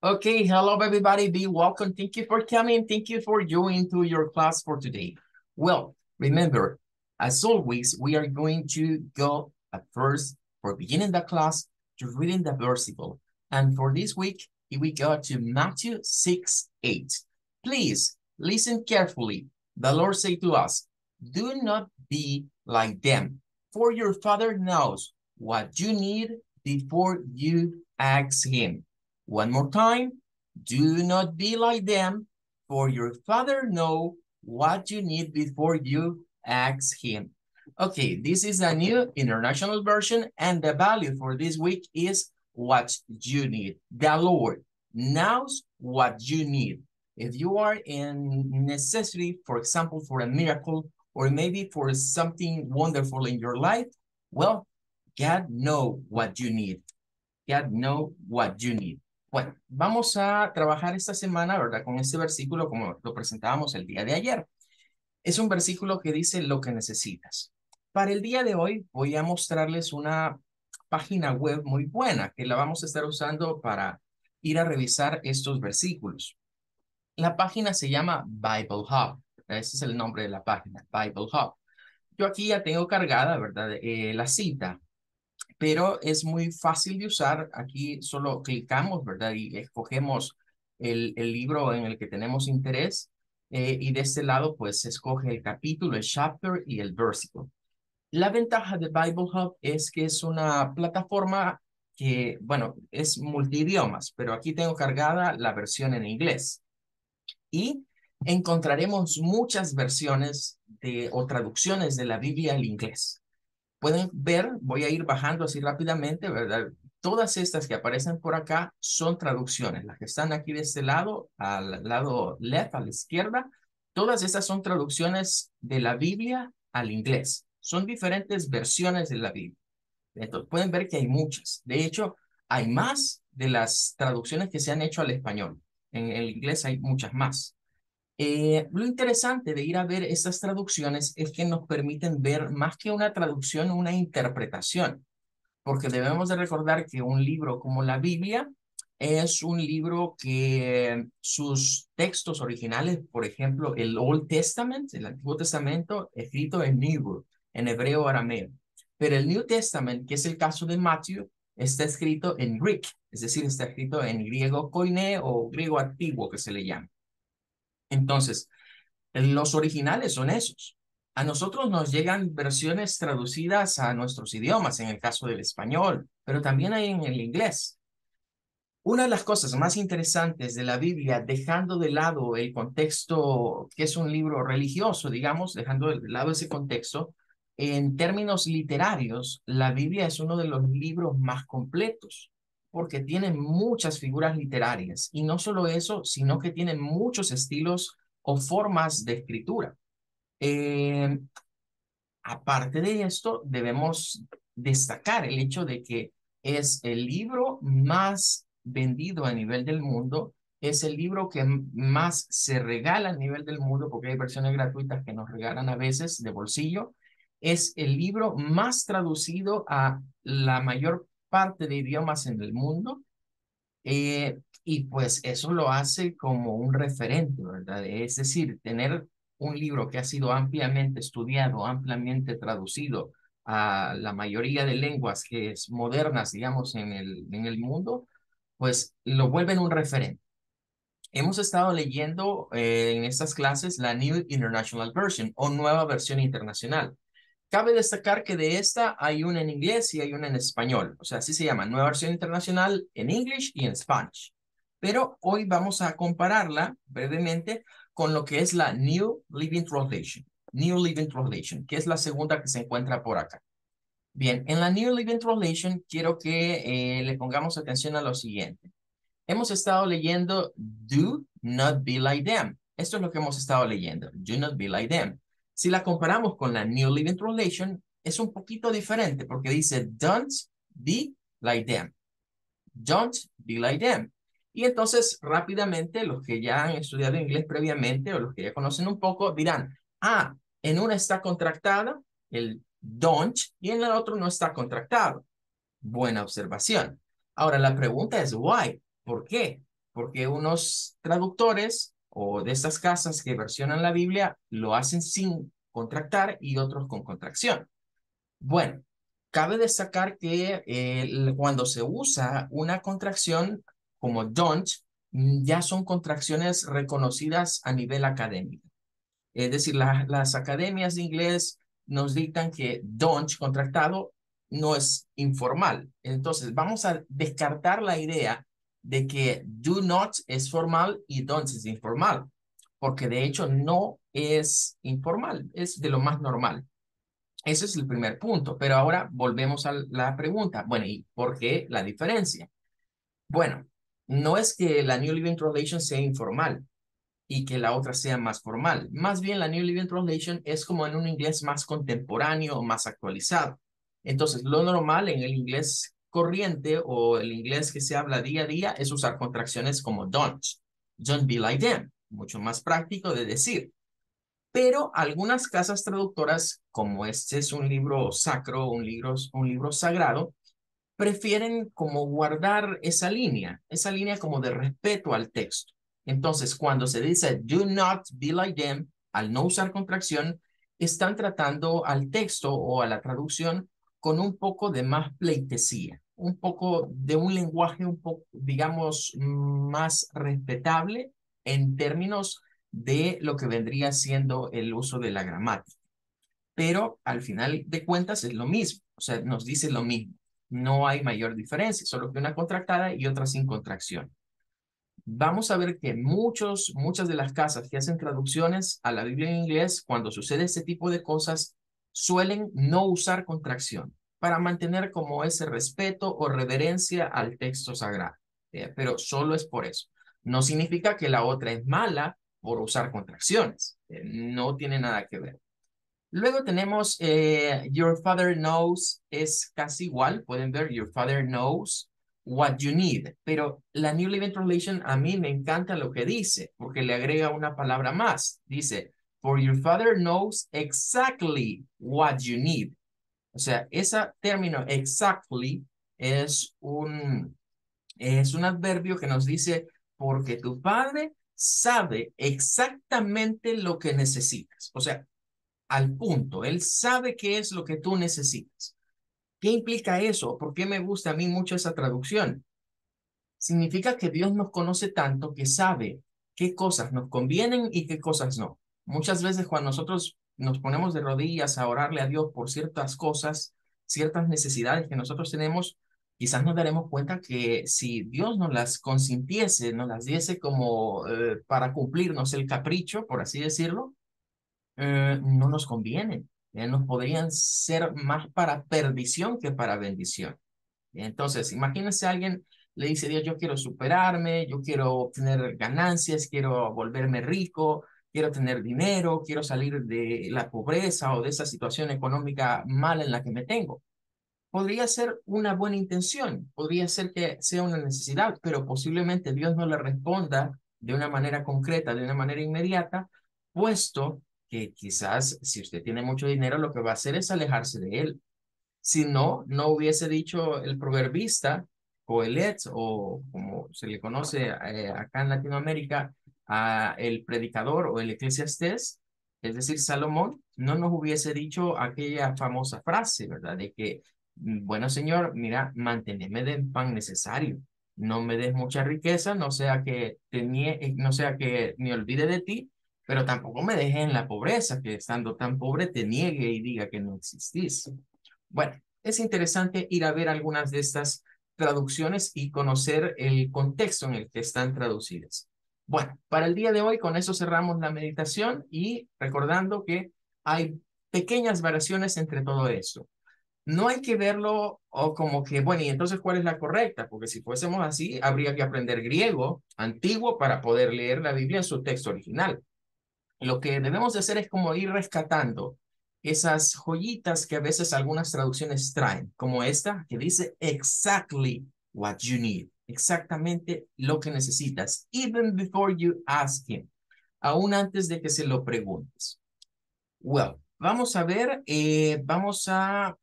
Okay, hello everybody, be welcome. Thank you for coming. Thank you for joining to your class for today. Well, remember, as always, we are going to go at first for beginning the class to reading the versicle. And for this week, we go to Matthew 6:8. Please listen carefully. The Lord said to us, do not be like them, for your Father knows what you need before you ask him. One more time, do not be like them, for your Father knows what you need before you ask him. Okay, this is a new international version, and the value for this week is what you need. The Lord knows what you need. If you are in necessity, for example, for a miracle, or maybe for something wonderful in your life, well, God knows what you need. God knows what you need. Bueno, vamos a trabajar esta semana, ¿verdad? Con este versículo como lo presentábamos el día de ayer. Es un versículo que dice lo que necesitas. Para el día de hoy voy a mostrarles una página web muy buena que la vamos a estar usando para ir a revisar estos versículos. La página se llama Bible Hub. Ese es el nombre de la página, Bible Hub. Yo aquí ya tengo cargada, ¿verdad? La cita, pero es muy fácil de usar. Aquí solo clicamos, ¿verdad? Y escogemos el libro en el que tenemos interés. Y de este lado, pues, se escoge el capítulo, el chapter y el versículo. La ventaja de Bible Hub es que es una plataforma que, bueno, es multidiomas, pero aquí tengo cargada la versión en inglés. Y encontraremos muchas versiones o traducciones de la Biblia al inglés. Pueden ver, voy a ir bajando así rápidamente, ¿verdad? Todas estas que aparecen por acá son traducciones. Las que están aquí de este lado, al lado left, a la izquierda, todas estas son traducciones de la Biblia al inglés. Son diferentes versiones de la Biblia. Entonces, pueden ver que hay muchas. De hecho, hay más de las traducciones que se han hecho al español. En el inglés hay muchas más. Lo interesante de ir a ver estas traducciones es que nos permiten ver más que una traducción, una interpretación, porque debemos de recordar que un libro como la Biblia es un libro que sus textos originales, por ejemplo, el Old Testament, el Antiguo Testamento, escrito en Hebrew, en hebreo arameo, pero el New Testament, que es el caso de Matthew, está escrito en Greek, es decir, está escrito en griego koiné o griego antiguo que se le llama. Entonces, los originales son esos. A nosotros nos llegan versiones traducidas a nuestros idiomas, en el caso del español, pero también hay en el inglés. Una de las cosas más interesantes de la Biblia, dejando de lado el contexto que es un libro religioso, digamos, dejando de lado ese contexto, en términos literarios, la Biblia es uno de los libros más completos, porque tiene muchas figuras literarias, y no solo eso, sino que tiene muchos estilos o formas de escritura. Eh, Aparte de esto, debemos destacar el hecho de que es el libro más vendido a nivel del mundo, es el libro que más se regala a nivel del mundo, porque hay versiones gratuitas que nos regalan a veces de bolsillo, es el libro más traducido a la mayor parte de idiomas en el mundo, y pues eso lo hace como un referente, ¿verdad? Es decir, tener un libro que ha sido ampliamente estudiado, ampliamente traducido a la mayoría de lenguas que es modernas, digamos, en el mundo, pues lo vuelven un referente. Hemos estado leyendo en estas clases la New International Version o nueva versión internacional. Cabe destacar que de esta hay una en inglés y hay una en español. O sea, así se llama, nueva versión internacional en English y en Spanish. Pero hoy vamos a compararla brevemente con lo que es la New Living Translation. New Living Translation, que es la segunda que se encuentra por acá. Bien, en la New Living Translation quiero que le pongamos atención a lo siguiente. Hemos estado leyendo Do not be like them. Esto es lo que hemos estado leyendo. Do not be like them. Si la comparamos con la New Living Translation, es un poquito diferente porque dice don't be like them. Don't be like them. Y entonces rápidamente los que ya han estudiado inglés previamente o los que ya conocen un poco dirán, ah, en una está contractada el don't y en el otro no está contractado. Buena observación. Ahora la pregunta es why. ¿Por qué? Porque unos traductores o de estas casas que versionan la Biblia lo hacen sin contractar y otros con contracción. Bueno, cabe destacar que cuando se usa una contracción como don't, ya son contracciones reconocidas a nivel académico. Es decir, las academias de inglés nos dictan que don't contractado no es informal. Entonces, vamos a descartar la idea de que do not es formal y don't es informal, porque de hecho no es informal, es de lo más normal. Ese es el primer punto, pero ahora volvemos a la pregunta. Bueno, ¿y por qué la diferencia? Bueno, no es que la New Living Translation sea informal y que la otra sea más formal. Más bien, la New Living Translation es como en un inglés más contemporáneo o más actualizado. Entonces, lo normal en el inglés corriente o el inglés que se habla día a día es usar contracciones como don't. Don't be like them. Mucho más práctico de decir. Pero algunas casas traductoras, como este es un libro sacro, un libro sagrado, prefieren como guardar esa línea como de respeto al texto. Entonces, cuando se dice do not be like them, al no usar contracción, están tratando al texto o a la traducción con un poco de más pleitesía, un poco de un lenguaje un poco, digamos, más respetable en términos de lo que vendría siendo el uso de la gramática. Pero al final de cuentas es lo mismo, o sea, nos dice lo mismo. No hay mayor diferencia, solo que una contractada y otra sin contracción. Vamos a ver que muchas de las casas que hacen traducciones a la Biblia en inglés, cuando sucede este tipo de cosas, suelen no usar contracción para mantener como ese respeto o reverencia al texto sagrado. Pero solo es por eso. No significa que la otra es mala por usar contracciones. No tiene nada que ver. Luego tenemos Your Father Knows, es casi igual, pueden ver Your Father Knows What You Need, pero la New Living Translation a mí me encanta lo que dice, porque le agrega una palabra más, dice, For your father knows exactly what you need. O sea, ese término exactly es un adverbio que nos dice, porque tu padre sabe exactamente lo que necesitas. O sea, al punto. Él sabe qué es lo que tú necesitas. ¿Qué implica eso? ¿Por qué me gusta a mí mucho esa traducción? Significa que Dios nos conoce tanto que sabe qué cosas nos convienen y qué cosas no. Muchas veces cuando nosotros nos ponemos de rodillas a orarle a Dios por ciertas cosas, ciertas necesidades que nosotros tenemos, quizás nos daremos cuenta que si Dios nos las consintiese, nos las diese como para cumplirnos el capricho, por así decirlo, no nos conviene. Nos podrían ser más para perdición que para bendición. Entonces, imagínense a alguien le dice, Dios, yo quiero superarme, yo quiero obtener ganancias, quiero volverme rico, quiero tener dinero, quiero salir de la pobreza o de esa situación económica mala en la que me tengo. Podría ser una buena intención, podría ser que sea una necesidad, pero posiblemente Dios no le responda de una manera concreta, de una manera inmediata, puesto que quizás si usted tiene mucho dinero, lo que va a hacer es alejarse de él. Si no, no hubiese dicho el proverbista o el o como se le conoce acá en Latinoamérica, el predicador o el eclesiastés, es decir, Salomón, no nos hubiese dicho aquella famosa frase, ¿verdad? De que, bueno, Señor, mira, manténeme del pan necesario, no me des mucha riqueza, no sea que no sea que me olvide de ti, pero tampoco me dejes en la pobreza, que estando tan pobre te niegue y diga que no existís. Bueno, es interesante ir a ver algunas de estas traducciones y conocer el contexto en el que están traducidas. Bueno, para el día de hoy con eso cerramos la meditación y recordando que hay pequeñas variaciones entre todo esto. No hay que verlo o como que, bueno, y entonces ¿cuál es la correcta? Porque si fuésemos así, habría que aprender griego antiguo para poder leer la Biblia en su texto original. Lo que debemos de hacer es como ir rescatando esas joyitas que a veces algunas traducciones traen, como esta que dice exactly what you need, exactamente lo que necesitas, even before you ask him, aún antes de que se lo preguntes. Well, vamos a ver, vamos a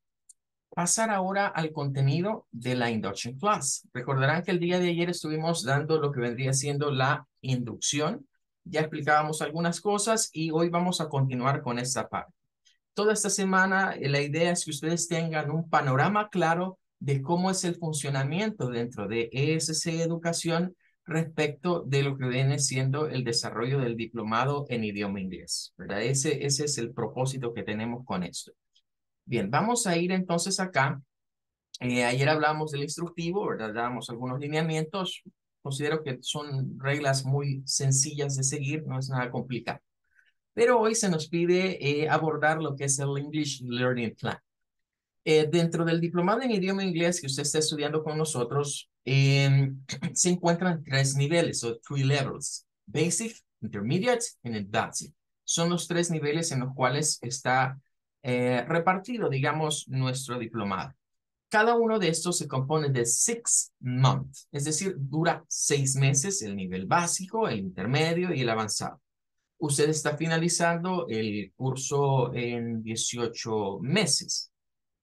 pasar ahora al contenido de la Induction Class. Recordarán que el día de ayer estuvimos dando lo que vendría siendo la inducción. Ya explicábamos algunas cosas y hoy vamos a continuar con esta parte. Toda esta semana, la idea es que ustedes tengan un panorama claro de cómo es el funcionamiento dentro de ESC Educación respecto de lo que viene siendo el desarrollo del diplomado en idioma inglés, ¿verdad? Ese es el propósito que tenemos con esto. Bien, vamos a ir entonces acá. Ayer hablamos del instructivo, ¿verdad? Dábamos algunos lineamientos. Considero que son reglas muy sencillas de seguir, no es nada complicado. Pero hoy se nos pide abordar lo que es el English Learning Plan. Dentro del diplomado en idioma inglés que usted está estudiando con nosotros, se encuentran tres niveles o three levels: Basic, Intermediate and Advanced. Son los tres niveles en los cuales está repartido, digamos, nuestro diplomado. Cada uno de estos se compone de 6 months, es decir, dura 6 meses, el nivel básico, el intermedio y el avanzado. Usted está finalizando el curso en 18 meses.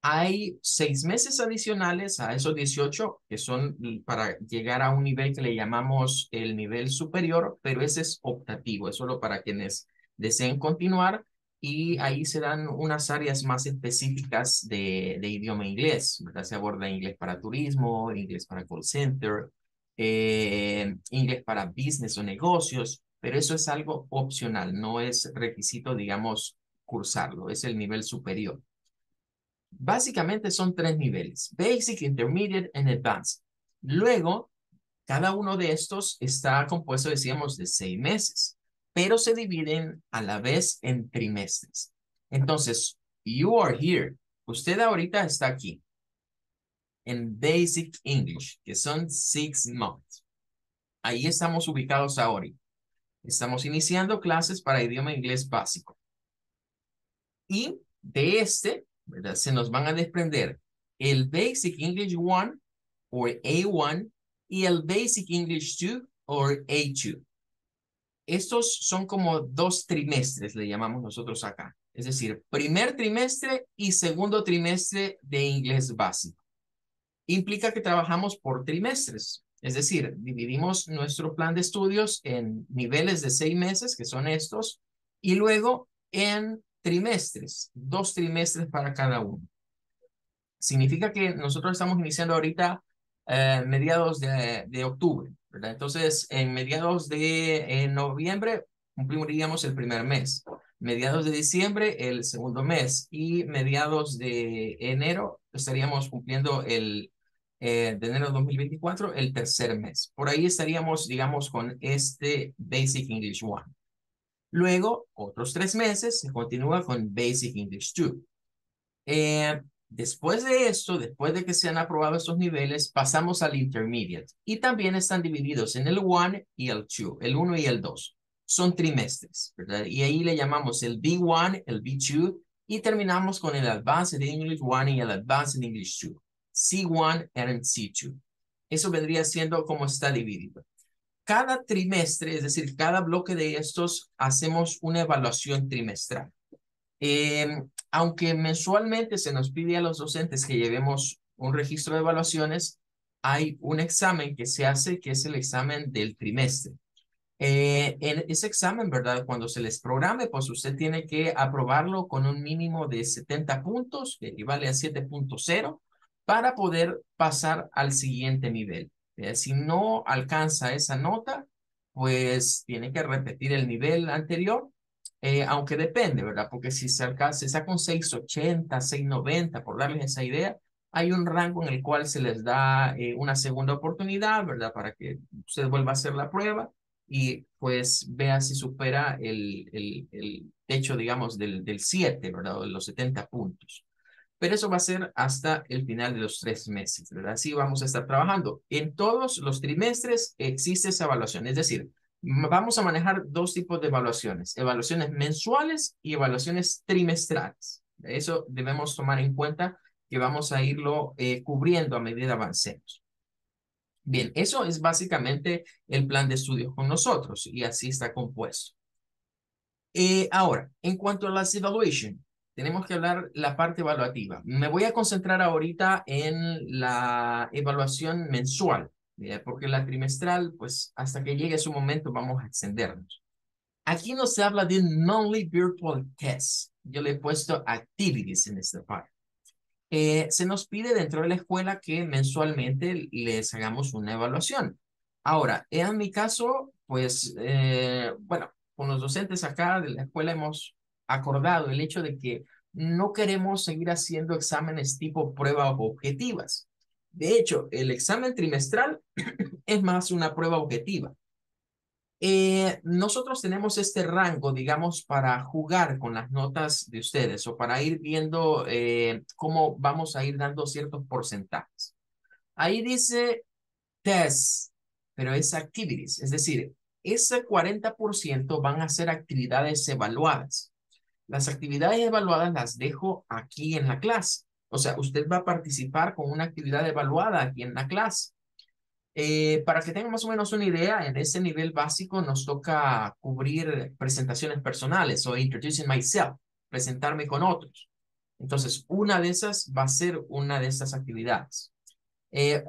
Hay 6 meses adicionales a esos 18 que son para llegar a un nivel que le llamamos el nivel superior, pero ese es optativo, es solo para quienes deseen continuar y ahí se dan unas áreas más específicas de idioma inglés, ¿verdad? Se aborda inglés para turismo, inglés para call center, inglés para business o negocios, pero eso es algo opcional, no es requisito, digamos, cursarlo, es el nivel superior. Básicamente son 3 niveles: Basic, Intermediate and Advanced. Luego, cada uno de estos está compuesto, decíamos, de 6 meses, pero se dividen a la vez en trimestres. Entonces, you are here. Usted ahorita está aquí en Basic English, que son 6 months. Ahí estamos ubicados ahora. Estamos iniciando clases para idioma inglés básico. Y de este, ¿verdad? Se nos van a desprender el Basic English 1 o A1 y el Basic English 2 o A2. Estos son como 2 trimestres, le llamamos nosotros acá. Es decir, primer trimestre y segundo trimestre de inglés básico. Implica que trabajamos por trimestres. Es decir, dividimos nuestro plan de estudios en niveles de 6 meses, que son estos, y luego en trimestres, 2 trimestres para cada uno. Significa que nosotros estamos iniciando ahorita mediados de octubre, ¿verdad? Entonces, en mediados de noviembre cumpliríamos el primer mes, mediados de diciembre el segundo mes y mediados de enero estaríamos cumpliendo de enero de 2024 el tercer mes. Por ahí estaríamos, digamos, con este Basic English 1. Luego, otros 3 meses, se continúa con Basic English 2. Después de esto, después de que se han aprobado estos niveles, pasamos al Intermediate. Y también están divididos en el 1 y el 2, el 1 y el 2. Son trimestres, ¿verdad? Y ahí le llamamos el B1, el B2, y terminamos con el Advanced English 1 y el Advanced English 2. C1 and C2. Eso vendría siendo como está dividido. Cada trimestre, es decir, cada bloque de estos, hacemos una evaluación trimestral. Aunque mensualmente se nos pide a los docentes que llevemos un registro de evaluaciones, hay un examen que se hace, que es el examen del trimestre. En ese examen, ¿verdad? Cuando se les programe, pues usted tiene que aprobarlo con un mínimo de 70 puntos, que equivale a 7.0, para poder pasar al siguiente nivel. Si no alcanza esa nota, pues tiene que repetir el nivel anterior, aunque depende, ¿verdad? Porque si se saca un 680, 690, por darles esa idea, hay un rango en el cual se les da una segunda oportunidad, ¿verdad? Para que usted vuelva a hacer la prueba y pues vea si supera el techo, digamos, del 7, ¿verdad? O de los 70 puntos. Pero eso va a ser hasta el final de los 3 meses, ¿verdad? Así vamos a estar trabajando. En todos los trimestres existe esa evaluación, es decir, vamos a manejar 2 tipos de evaluaciones: evaluaciones mensuales y evaluaciones trimestrales. Eso debemos tomar en cuenta, que vamos a irlo cubriendo a medida avancemos. Bien, eso es básicamente el plan de estudios con nosotros y así está compuesto. Ahora, en cuanto a las evaluations, tenemos que hablar la parte evaluativa. Me voy a concentrar ahorita en la evaluación mensual, porque la trimestral, pues hasta que llegue su momento vamos a extendernos. Aquí no se habla de un monthly virtual test. Yo le he puesto activities en esta parte. Se nos pide dentro de la escuela que mensualmente les hagamos una evaluación. Ahora, en mi caso, pues, bueno, con los docentes acá de la escuela hemos acordado el hecho de que no queremos seguir haciendo exámenes tipo pruebas objetivas. De hecho, el examen trimestral es más una prueba objetiva. Nosotros tenemos este rango, digamos, para jugar con las notas de ustedes o para ir viendo cómo vamos a ir dando ciertos porcentajes. Ahí dice test, pero es activities, es decir, ese 40% van a ser actividades evaluadas. Las actividades evaluadas las dejo aquí en la clase. O sea, usted va a participar con una actividad evaluada aquí en la clase. Para que tengan más o menos una idea, en ese nivel básico nos toca cubrir presentaciones personales o introducing myself, presentarme con otros. Entonces, una de esas va a ser una de estas actividades.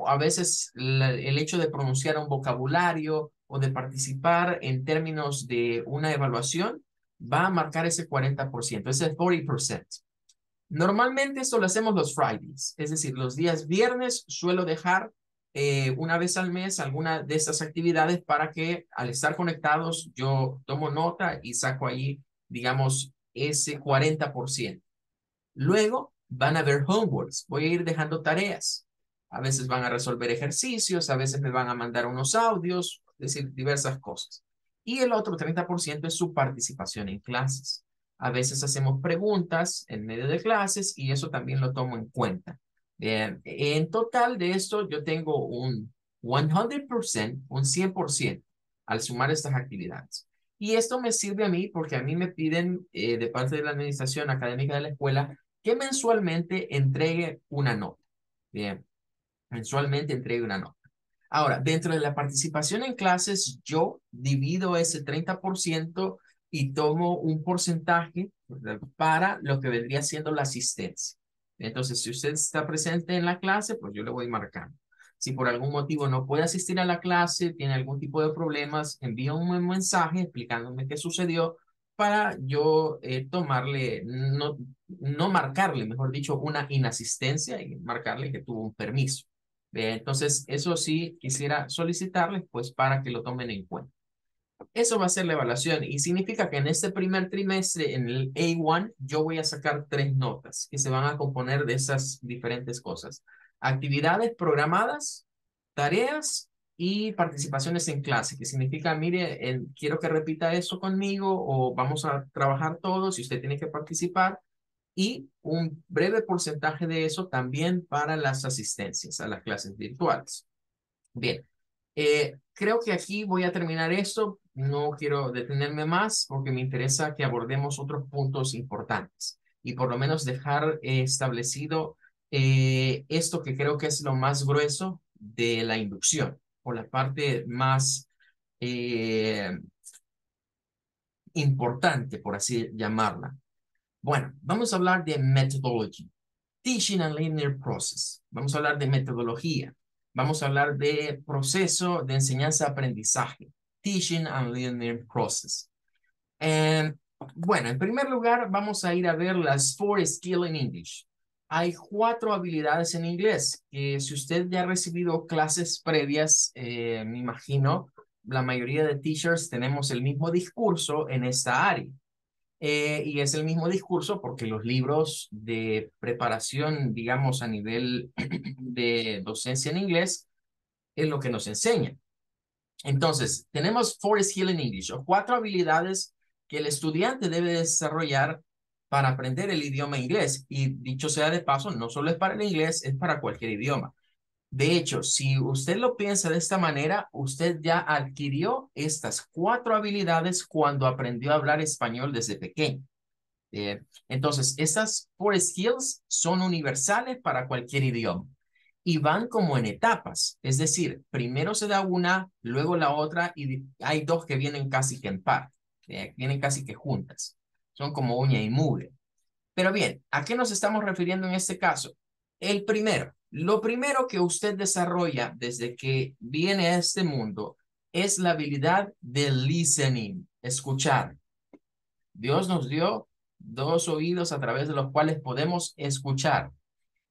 A veces el hecho de pronunciar un vocabulario o de participar en términos de una evaluación va a marcar ese 40%, ese 40%. Normalmente esto lo hacemos los Fridays, es decir, los días viernes suelo dejar una vez al mes alguna de estas actividades para que al estar conectados yo tomo nota y saco ahí, digamos, ese 40%. Luego van a ver homeworks, voy a ir dejando tareas. A veces van a resolver ejercicios, a veces me van a mandar unos audios, es decir, diversas cosas. Y el otro 30% es su participación en clases. A veces hacemos preguntas en medio de clases y eso también lo tomo en cuenta. Bien, en total de esto yo tengo un 100%, un 100% al sumar estas actividades. Y esto me sirve a mí porque a mí me piden de parte de la administración académica de la escuela que mensualmente entregue una nota. Bien, mensualmente entregue una nota. Ahora, dentro de la participación en clases, yo divido ese 30% y tomo un porcentaje, ¿verdad?, para lo que vendría siendo la asistencia. Entonces, si usted está presente en la clase, pues yo le voy marcando. Si por algún motivo no puede asistir a la clase, tiene algún tipo de problemas, envía un mensaje explicándome qué sucedió para yo tomarle, no marcarle, mejor dicho, una inasistencia y marcarle que tuvo un permiso. Entonces, eso sí quisiera solicitarles, pues, para que lo tomen en cuenta. Eso va a ser la evaluación y significa que en este primer trimestre, en el A1, yo voy a sacar 3 notas que se van a componer de esas diferentes cosas. Actividades programadas, tareas y participaciones en clase, que significa, mire, quiero que repita eso conmigo o vamos a trabajar todos y usted tiene que participar y un breve porcentaje de eso también para las asistencias a las clases virtuales. Bien, creo que aquí voy a terminar esto. No quiero detenerme más porque me interesa que abordemos otros puntos importantes y por lo menos dejar establecido esto que creo que es lo más grueso de la inducción o la parte más eh, importante, por así llamarla. Bueno, vamos a hablar de methodology, teaching and learning process. Vamos a hablar de metodología. Vamos a hablar de proceso de enseñanza-aprendizaje, teaching and learning process. And, bueno, en primer lugar, vamos a ir a ver las 4 skills in English. Hay 4 habilidades en inglés que si usted ya ha recibido clases previas, me imagino, la mayoría de teachers tenemos el mismo discurso en esta área. Y es el mismo discurso porque los libros de preparación, digamos, a nivel de docencia en inglés, es lo que nos enseñan. Entonces, tenemos 4 skills in English, o 4 habilidades que el estudiante debe desarrollar para aprender el idioma inglés. Y dicho sea de paso, no solo es para el inglés, es para cualquier idioma. De hecho, si usted lo piensa de esta manera, usted ya adquirió estas 4 habilidades cuando aprendió a hablar español desde pequeño. Entonces, estas 4 skills son universales para cualquier idioma y van como en etapas. Es decir, primero se da una, luego la otra y hay dos que vienen casi que en par, vienen casi que juntas. Son como uña y mugre. Pero bien, ¿a qué nos estamos refiriendo en este caso? Lo primero que usted desarrolla desde que viene a este mundo es la habilidad de listening, escuchar. Dios nos dio dos oídos a través de los cuales podemos escuchar.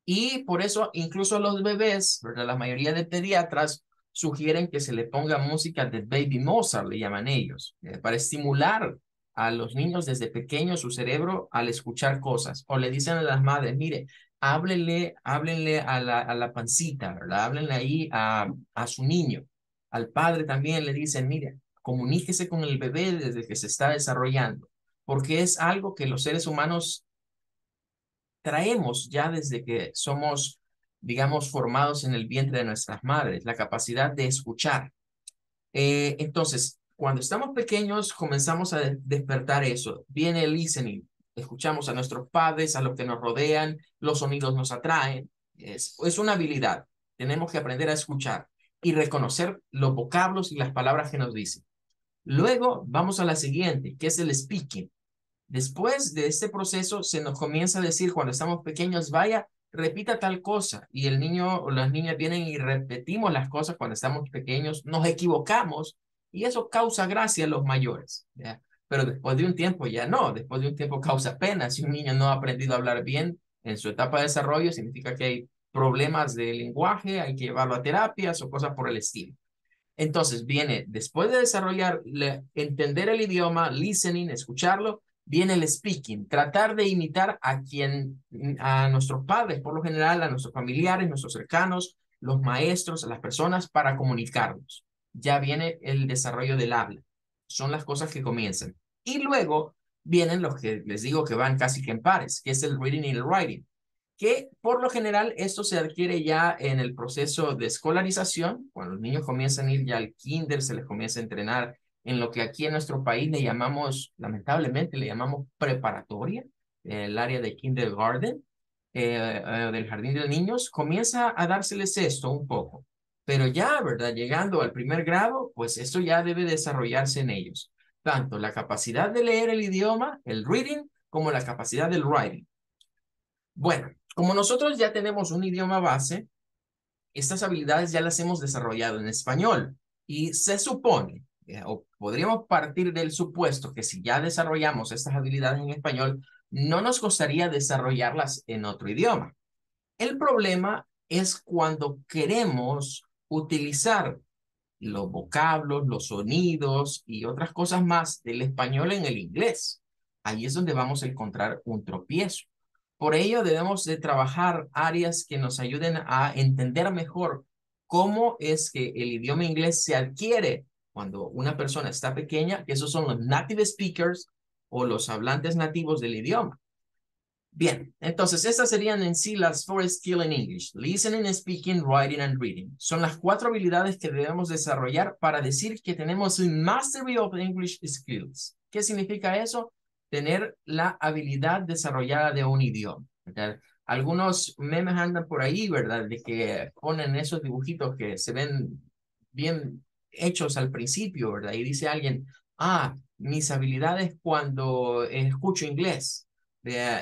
Y por eso incluso a los bebés, ¿verdad? La mayoría de pediatras sugieren que se le ponga música de Baby Mozart, le llaman ellos, para estimular a los niños desde pequeños su cerebro al escuchar cosas. O le dicen a las madres, mire, háblenle a la pancita, ¿verdad? Háblenle ahí a su niño. Al padre también le dicen, mire, comuníquese con el bebé desde que se está desarrollando, porque es algo que los seres humanos traemos ya desde que somos, digamos, formados en el vientre de nuestras madres, la capacidad de escuchar. Entonces, cuando estamos pequeños, comenzamos a despertar eso. Viene el listening. Escuchamos a nuestros padres, a los que nos rodean, los sonidos nos atraen. Es una habilidad. Tenemos que aprender a escuchar y reconocer los vocablos y las palabras que nos dicen. Luego vamos a la siguiente, que es el speaking. Después de este proceso se nos comienza a decir cuando estamos pequeños, vaya, repita tal cosa. Y el niño o las niñas vienen y repetimos las cosas cuando estamos pequeños, nos equivocamos y eso causa gracia a los mayores, ¿ya? Pero después de un tiempo ya no, después de un tiempo causa pena. Si un niño no ha aprendido a hablar bien en su etapa de desarrollo, significa que hay problemas de lenguaje, hay que llevarlo a terapias o cosas por el estilo. Entonces viene, después de desarrollar, entender el idioma, listening, escucharlo, viene el speaking, tratar de imitar a nuestros padres, por lo general, a nuestros familiares, nuestros cercanos, los maestros, a las personas para comunicarnos. Ya viene el desarrollo del habla. Son las cosas que comienzan. Y luego vienen los que les digo que van casi que en pares, que es el reading y el writing, que por lo general esto se adquiere ya en el proceso de escolarización, cuando los niños comienzan a ir ya al kinder, se les comienza a entrenar en lo que aquí en nuestro país le llamamos, lamentablemente, le llamamos preparatoria, el área de kindergarten, del jardín de niños, comienza a dárseles esto un poco. Pero ya, ¿verdad? Llegando al primer grado, pues esto ya debe desarrollarse en ellos. Tanto la capacidad de leer el idioma, el reading, como la capacidad del writing. Bueno, como nosotros ya tenemos un idioma base, estas habilidades ya las hemos desarrollado en español y se supone, o podríamos partir del supuesto que si ya desarrollamos estas habilidades en español, no nos costaría desarrollarlas en otro idioma. El problema es cuando queremos utilizar los vocablos, los sonidos y otras cosas más del español en el inglés. Ahí es donde vamos a encontrar un tropiezo. Por ello debemos de trabajar áreas que nos ayuden a entender mejor cómo es que el idioma inglés se adquiere cuando una persona está pequeña, que esos son los native speakers o los hablantes nativos del idioma. Bien, entonces estas serían en sí las four skills in English: listening, speaking, writing and reading. Son las cuatro habilidades que debemos desarrollar para decir que tenemos un mastery of English skills. ¿Qué significa eso? Tener la habilidad desarrollada de un idioma, ¿verdad? Algunos memes andan por ahí, ¿verdad? De que ponen esos dibujitos que se ven bien hechos al principio, ¿verdad? Y dice alguien, mis habilidades cuando escucho inglés.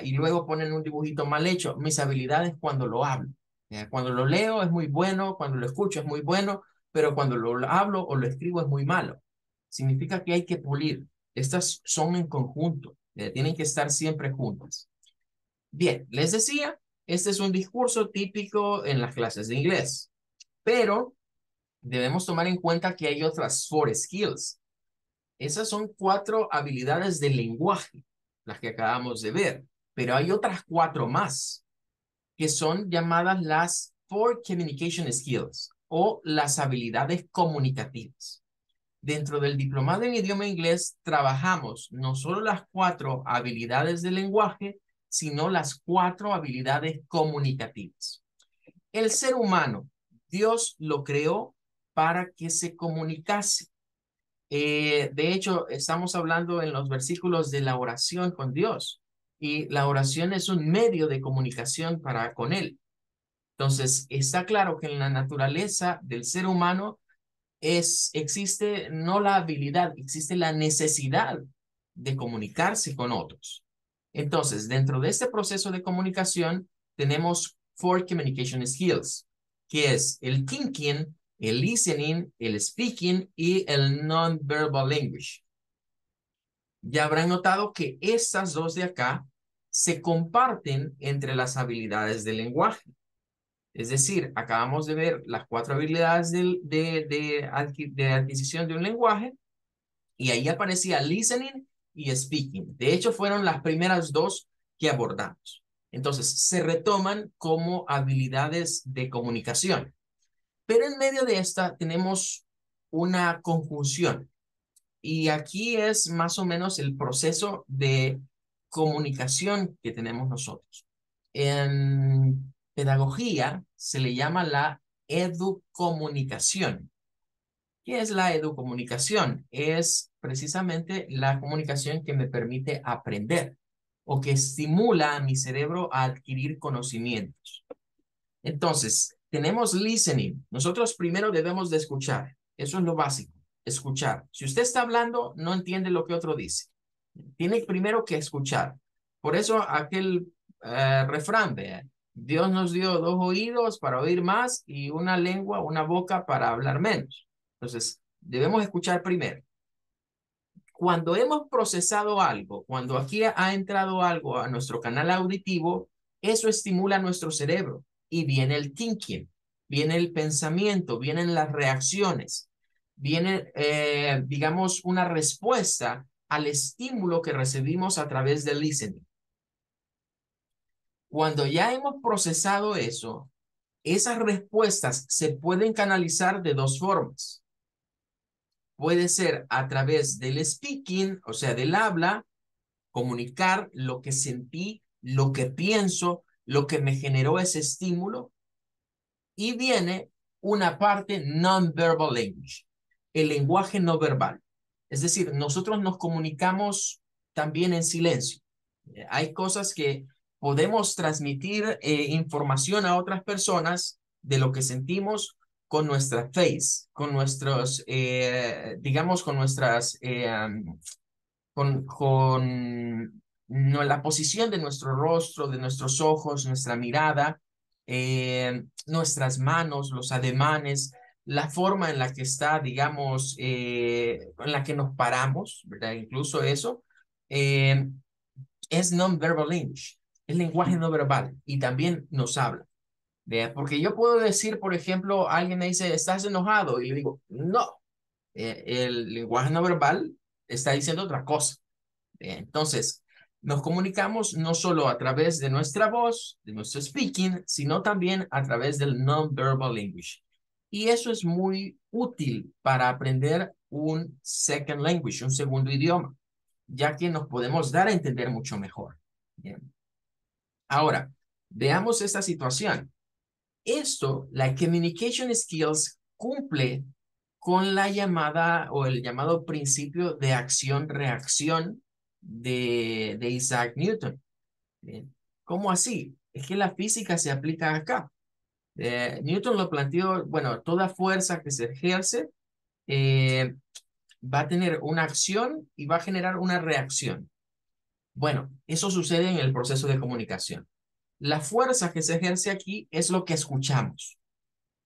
Y luego ponen un dibujito mal hecho, mis habilidades cuando lo hablo. Cuando lo leo es muy bueno, cuando lo escucho es muy bueno, pero cuando lo hablo o lo escribo es muy malo. Significa que hay que pulir. Estas son en conjunto, tienen que estar siempre juntas. Bien, les decía, este es un discurso típico en las clases de inglés, pero debemos tomar en cuenta que hay otras four skills. Esas son cuatro habilidades del lenguaje, las que acabamos de ver, pero hay otras cuatro más que son llamadas las Four Communication Skills o las habilidades comunicativas. Dentro del diplomado en idioma inglés trabajamos no solo las cuatro habilidades del lenguaje, sino las cuatro habilidades comunicativas. El ser humano, Dios lo creó para que se comunicase. De hecho, estamos hablando en los versículos de la oración con Dios y la oración es un medio de comunicación para con Él. Entonces, está claro que en la naturaleza del ser humano existe no la habilidad, existe la necesidad de comunicarse con otros. Entonces, dentro de este proceso de comunicación, tenemos four communication skills, que es el thinking, el listening, el speaking y el non-verbal language. Ya habrán notado que estas dos de acá se comparten entre las habilidades del lenguaje. Es decir, acabamos de ver las cuatro habilidades de adquisición de un lenguaje y ahí aparecía listening y speaking. De hecho, fueron las primeras dos que abordamos. Entonces, se retoman como habilidades de comunicación. Pero en medio de esta tenemos una conjunción. Y aquí es más o menos el proceso de comunicación que tenemos nosotros. En pedagogía se le llama la educomunicación. ¿Qué es la educomunicación? Es precisamente la comunicación que me permite aprender o que estimula a mi cerebro a adquirir conocimientos. Entonces, tenemos listening. Nosotros primero debemos de escuchar. Eso es lo básico, escuchar. Si usted está hablando, no entiende lo que otro dice. Tiene primero que escuchar. Por eso aquel refrán de Dios nos dio dos oídos para oír más y una lengua, una boca para hablar menos. Entonces, debemos escuchar primero. Cuando hemos procesado algo, cuando aquí ha entrado algo a nuestro canal auditivo, eso estimula nuestro cerebro y viene el thinking, viene el pensamiento, vienen las reacciones, viene, digamos, una respuesta al estímulo que recibimos a través del listening. Cuando ya hemos procesado eso, esas respuestas se pueden canalizar de dos formas. Puede ser a través del speaking, o sea, del habla, comunicar lo que sentí, lo que pienso, lo que me generó ese estímulo. Y viene una parte non-verbal language, el lenguaje no verbal. Es decir, nosotros nos comunicamos también en silencio. Hay cosas que podemos transmitir información a otras personas de lo que sentimos con nuestra face, con nuestros, digamos, con nuestras con no, la posición de nuestro rostro, de nuestros ojos, nuestra mirada, nuestras manos, los ademanes, la forma en la que está, digamos, en la que nos paramos, ¿verdad? Incluso eso, eh, es non-verbal language, es lenguaje no verbal y también nos habla. ¿Verdad? Porque yo puedo decir, por ejemplo, alguien me dice, ¿estás enojado? Y le digo, no, el lenguaje no verbal está diciendo otra cosa. Entonces, nos comunicamos no solo a través de nuestra voz, de nuestro speaking, sino también a través del non-verbal language. Y eso es muy útil para aprender un second language, un segundo idioma, ya que nos podemos dar a entender mucho mejor. Bien. Ahora, veamos esta situación. Esto, la communication skills, cumple con la llamada o el llamado principio de acción-reacción de Isaac Newton. Bien. ¿Cómo así? Es que la física se aplica acá. Newton lo planteó, bueno, toda fuerza que se ejerce eh, va a tener una acción y va a generar una reacción. Bueno, eso sucede en el proceso de comunicación. La fuerza que se ejerce aquí es lo que escuchamos.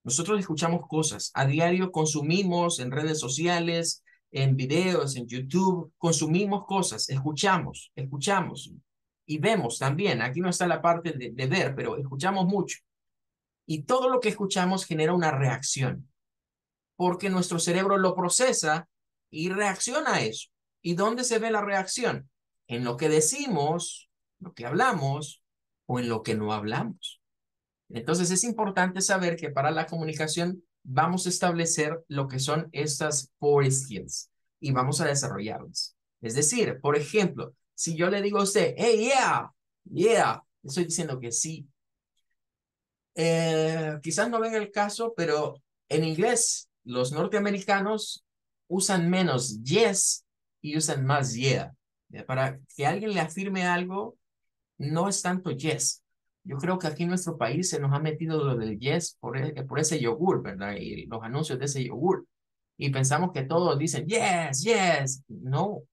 Nosotros escuchamos cosas, a diario consumimos en redes sociales, en videos, en YouTube, consumimos cosas, escuchamos y vemos también. Aquí no está la parte de ver, pero escuchamos mucho. Y todo lo que escuchamos genera una reacción, porque nuestro cerebro lo procesa y reacciona a eso. ¿Y dónde se ve la reacción? En lo que decimos, lo que hablamos o en lo que no hablamos. Entonces es importante saber que para la comunicación vamos a establecer lo que son estas four skills y vamos a desarrollarlas. Es decir, por ejemplo, si yo le digo a usted, hey, yeah, yeah, estoy diciendo que sí. Quizás no ven el caso, pero en inglés los norteamericanos usan menos yes y usan más yeah. Para que alguien le afirme algo, no es tanto yes. Yo creo que aquí en nuestro país se nos ha metido lo del yes por ese yogur, ¿verdad? Y los anuncios de ese yogur. Y pensamos que todos dicen yes, yes. No,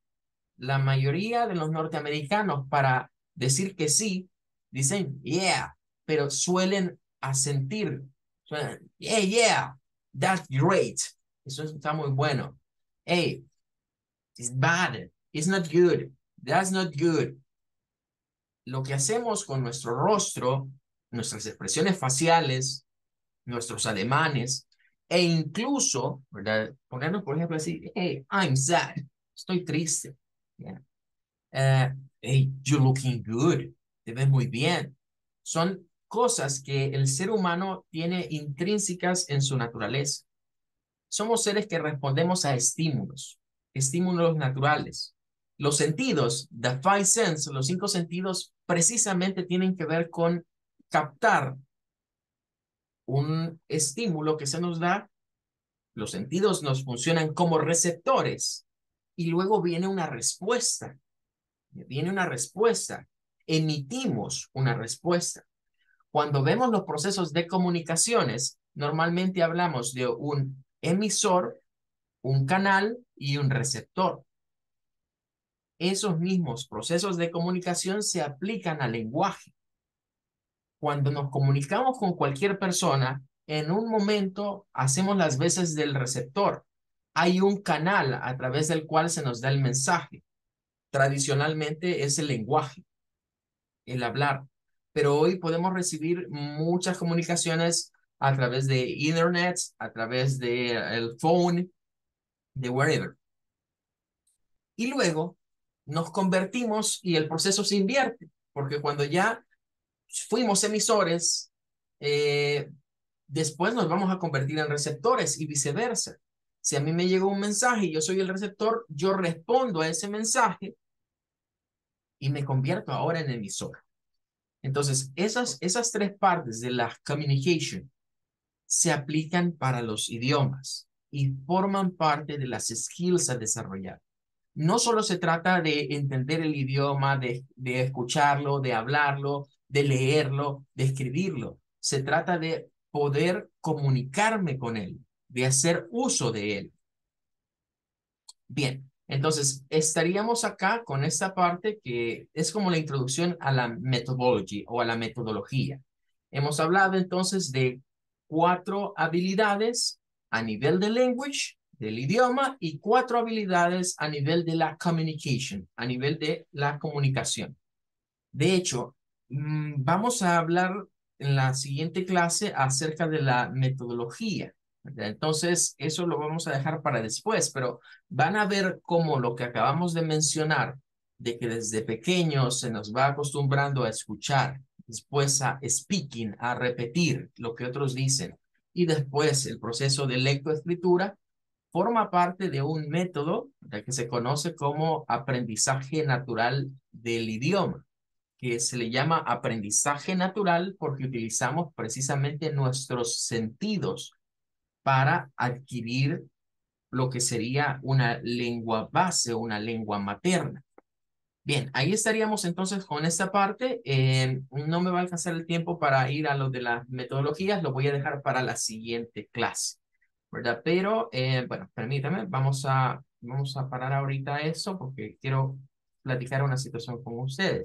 la mayoría de los norteamericanos para decir que sí, dicen yeah, pero suelen asentir. Suelen, yeah, yeah, that's great. Eso está muy bueno. Hey, it's bad. It's not good. That's not good. Lo que hacemos con nuestro rostro, nuestras expresiones faciales, nuestros ademanes, e incluso, ¿verdad? Ponernos, por ejemplo, así, hey, I'm sad. Estoy triste. Yeah. Hey, you're looking good. Te ves muy bien. Son cosas que el ser humano tiene intrínsecas en su naturaleza. Somos seres que respondemos a estímulos, estímulos naturales. Los sentidos, the five senses, los cinco sentidos, precisamente tienen que ver con captar un estímulo que se nos da. Los sentidos nos funcionan como receptores y luego viene una respuesta. Viene una respuesta. Emitimos una respuesta. Cuando vemos los procesos de comunicaciones, normalmente hablamos de un emisor, un canal y un receptor. Esos mismos procesos de comunicación se aplican al lenguaje. Cuando nos comunicamos con cualquier persona, en un momento hacemos las veces del receptor. Hay un canal a través del cual se nos da el mensaje. Tradicionalmente es el lenguaje, el hablar. Pero hoy podemos recibir muchas comunicaciones a través de internet, a través de el phone, de wherever. Y luego nos convertimos y el proceso se invierte, porque cuando ya fuimos emisores, después nos vamos a convertir en receptores y viceversa. Si a mí me llegó un mensaje y yo soy el receptor, yo respondo a ese mensaje y me convierto ahora en emisor. Entonces, esas tres partes de la communication se aplican para los idiomas y forman parte de las skills a desarrollar. No solo se trata de entender el idioma, de escucharlo, de hablarlo, de leerlo, de escribirlo. Se trata de poder comunicarme con él, de hacer uso de él. Bien, entonces estaríamos acá con esta parte que es como la introducción a la methodology o a la metodología. Hemos hablado entonces de 4 habilidades a nivel de language, del idioma, y 4 habilidades a nivel de la communication, a nivel de la comunicación. De hecho, vamos a hablar en la siguiente clase acerca de la metodología. ¿Verdad? Entonces, eso lo vamos a dejar para después, pero van a ver cómo lo que acabamos de mencionar, de que desde pequeños se nos va acostumbrando a escuchar, después a speaking, a repetir lo que otros dicen, y después el proceso de lectoescritura, forma parte de un método que se conoce como aprendizaje natural del idioma, que se le llama aprendizaje natural porque utilizamos precisamente nuestros sentidos para adquirir lo que sería una lengua base, una lengua materna. Bien, ahí estaríamos entonces con esta parte. No me va a alcanzar el tiempo para ir a lo de las metodologías, lo voy a dejar para la siguiente clase, ¿verdad? Pero, bueno, permítame, vamos a parar ahorita eso porque quiero platicar una situación con ustedes.